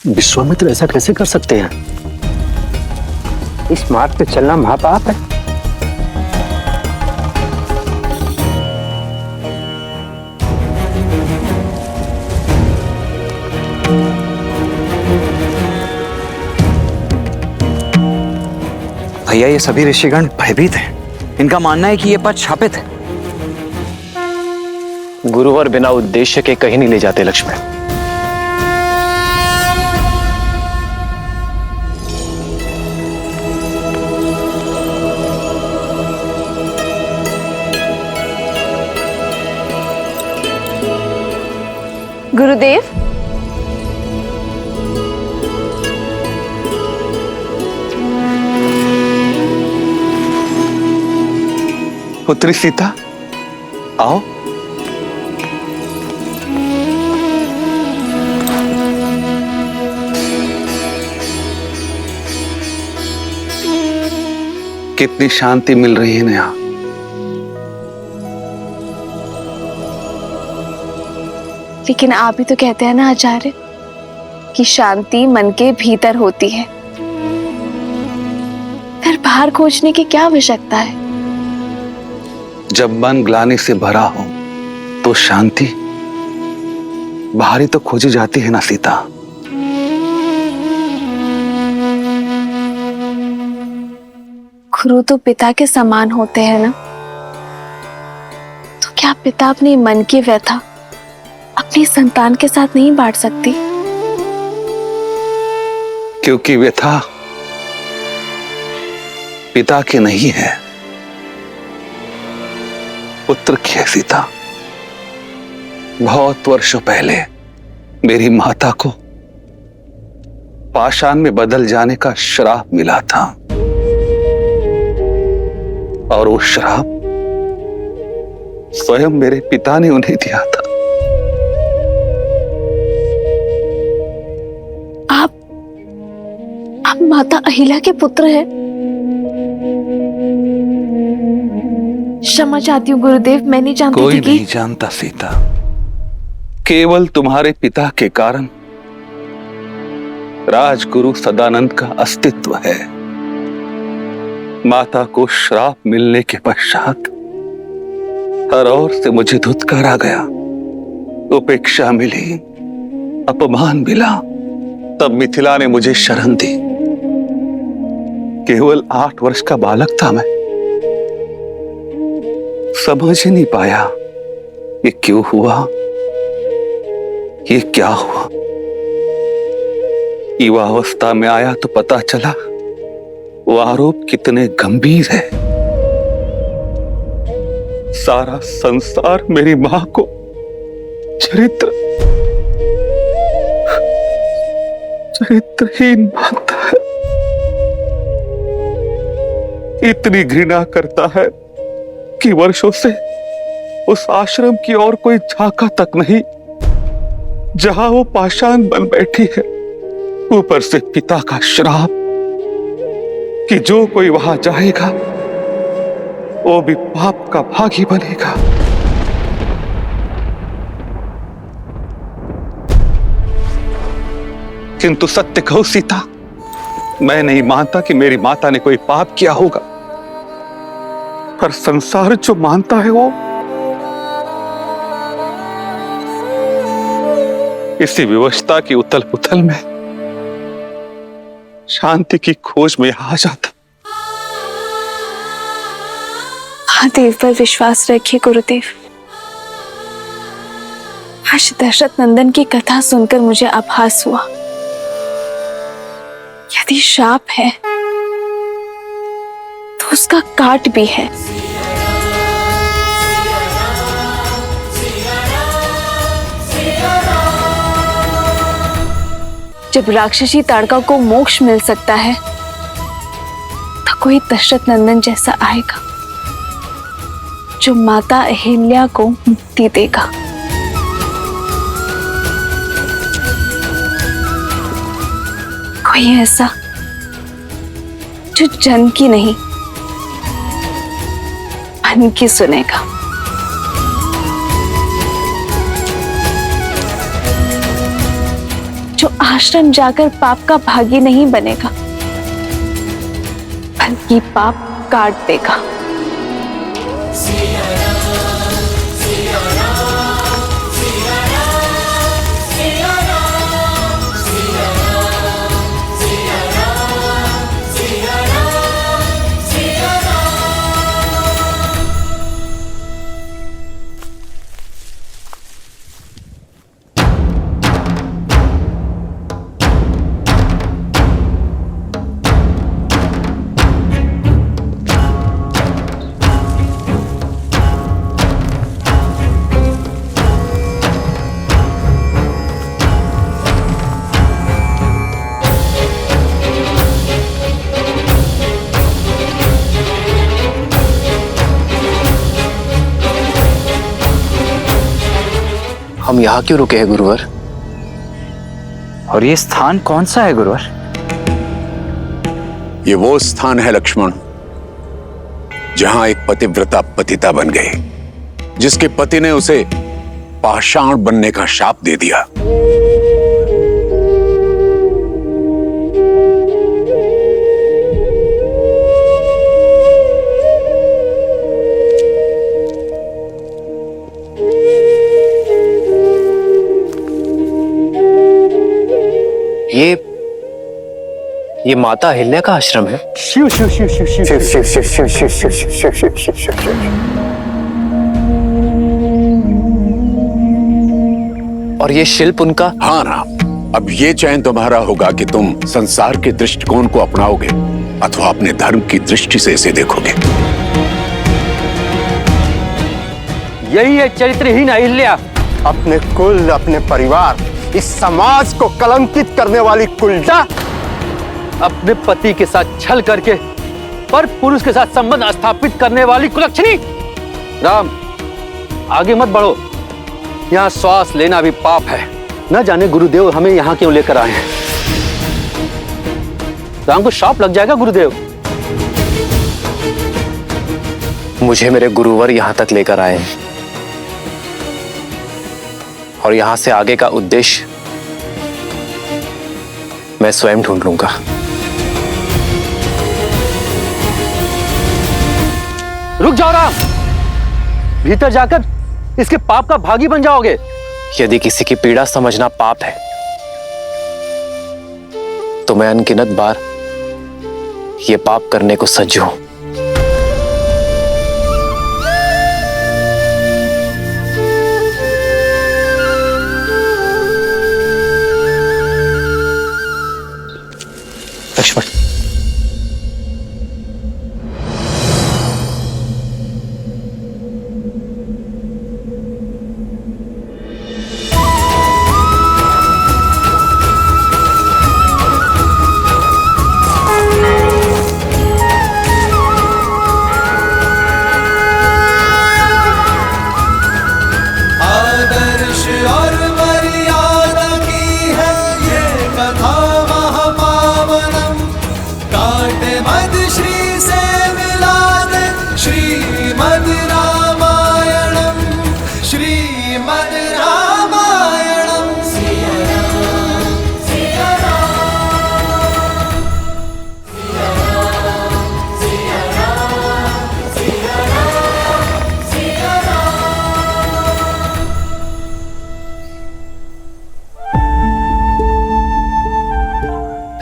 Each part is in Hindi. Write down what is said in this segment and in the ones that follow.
विश्वामित्र ऐसा कैसे कर सकते हैं? इस मार्ग पे चलना महापाप है। भैया ये सभी ऋषिगण भयभीत हैं। इनका मानना है कि ये पद शापित है। गुरुवर बिना उद्देश्य के कहीं नहीं ले जाते लक्ष्मण। गुरुदेव, पुत्री सीता, आओ। कितनी शांति मिल रही है यहाँ। लेकिन आप ही तो कहते हैं ना आचार्य कि शांति मन के भीतर होती है, फिर बाहर खोजने की क्या आवश्यकता है? जब मन ग्लानि से भरा हो तो शांति बाहर ही तो खोजी जाती है ना सीता। गुरु तो पिता के समान होते हैं ना, तो क्या पिता अपने मन की व्यथा अपनी संतान के साथ नहीं बांट सकती? क्योंकि व्यथा पिता की नहीं है, पुत्र की है सीता। बहुत वर्षों पहले मेरी माता को पाषाण में बदल जाने का श्राप मिला था, और वो श्राप स्वयं मेरे पिता ने उन्हें दिया था। आप माता अहिल्या के पुत्र हैं? क्षमा चाहती हूँ गुरुदेव, मैं नहीं जानती कोई थी नहीं जानता सीता। केवल तुम्हारे पिता के कारण राजगुरु सदानंद का अस्तित्व है। माता को श्राप मिलने के पश्चात हर ओर से मुझे धुतकार आ गया, उपेक्षा मिली, अपमान मिला। तब मिथिला ने मुझे शरण दी। केवल 8 वर्ष का बालक था मैं, समझ ही नहीं पाया ये क्यों हुआ, ये क्या हुआ। युवावस्था में आया तो पता चला वो आरोप कितने गंभीर है। सारा संसार मेरी मां को चरित्रहीन मानता है, इतनी घृणा करता है कि वर्षों से उस आश्रम की और कोई झांका तक नहीं जहां वो पाषाण बन बैठी है। ऊपर से पिता का श्राप कि जो कोई वहां जाएगा वो भी पाप का भागी बनेगा। किंतु सत्य कहो सीता, मैं नहीं मानता कि मेरी माता ने कोई पाप किया होगा, पर संसार जो मानता है वो इसी विवशता की उथल पुथल में शांति की खोज में आ जाता। महादेव पर विश्वास रखिए गुरुदेव। आज दशरथ नंदन की कथा सुनकर मुझे आभास हुआ, यदि शाप है तो उसका काट भी है। जब राक्षसी ताड़का को मोक्ष मिल सकता है तो कोई दशरथ नंदन जैसा आएगा जो माता अहिल्या को मुक्ति देगा। कोई ऐसा जो जन की नहीं मन की सुनेगा। जो आश्रम जाकर पाप का भागी नहीं बनेगा, बल्कि पाप काट देगा। हम यहाँ क्यों रुके हैं गुरुवर? और ये स्थान कौन सा है गुरुवर? ये वो स्थान है लक्ष्मण जहां एक पतिव्रता पतिता बन गई, जिसके पति ने उसे पाषाण बनने का शाप दे दिया। ये माता अहिल्या का आश्रम है। शिव शिव शिव शिव शिव शिव शिव शिव शिव शिव शिव शिव शिव शिव शिव शिव। और ये शिल्प उनका? हाँ ना, अब ये चयन तुम्हारा होगा कि तुम संसार के दृष्टिकोण को अपनाओगे अथवा अपने धर्म की दृष्टि से इसे देखोगे। यही है चरित्रहीन अहिल्या, अपने कुल, अपने परिवार, इस समाज को कलंकित करने वाली कुलटा, अपने पति के साथ छल करके पर पुरुष के साथ संबंध स्थापित करने वाली कुलक्षणी। राम, आगे मत बढ़ो, यहाँ श्वास लेना भी पाप है। न जाने गुरुदेव हमें यहाँ क्यों लेकर आए हैं। राम को शाप लग जाएगा गुरुदेव। मुझे मेरे गुरुवर यहाँ तक लेकर आए हैं और यहाँ से आगे का उद्देश्य मैं स्वयं ढूंढ लूंगा। रुक जाओ राम, भीतर जाकर इसके पाप का भागी बन जाओगे। यदि किसी की पीड़ा समझना पाप है तो मैं अनगिनत बार ये पाप करने को सज्ज हूं। लक्ष्मण,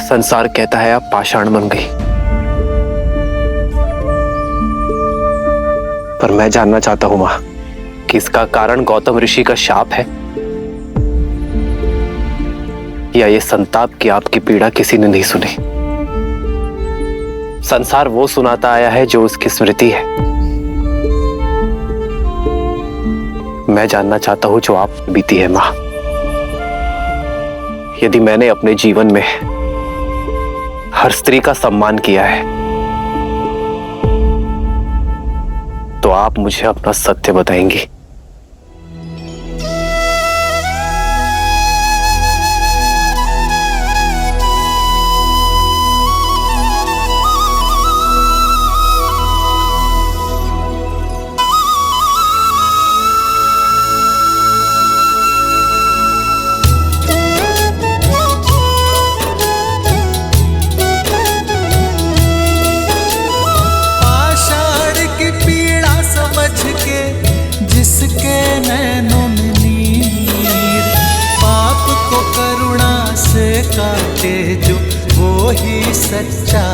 संसार कहता है आप पाषाण बन गई, पर मैं जानना चाहता हूं मां कि इसका कारण गौतम ऋषि का शाप है या ये संताप की आपकी पीड़ा किसी ने नहीं सुनी। संसार वो सुनाता आया है जो उसकी स्मृति है। मैं जानना चाहता हूं जो आप बीती है मां। यदि मैंने अपने जीवन में हर स्त्री का सम्मान किया है तो आप मुझे अपना सत्य बताएंगी। काटे जो वो ही सच्चा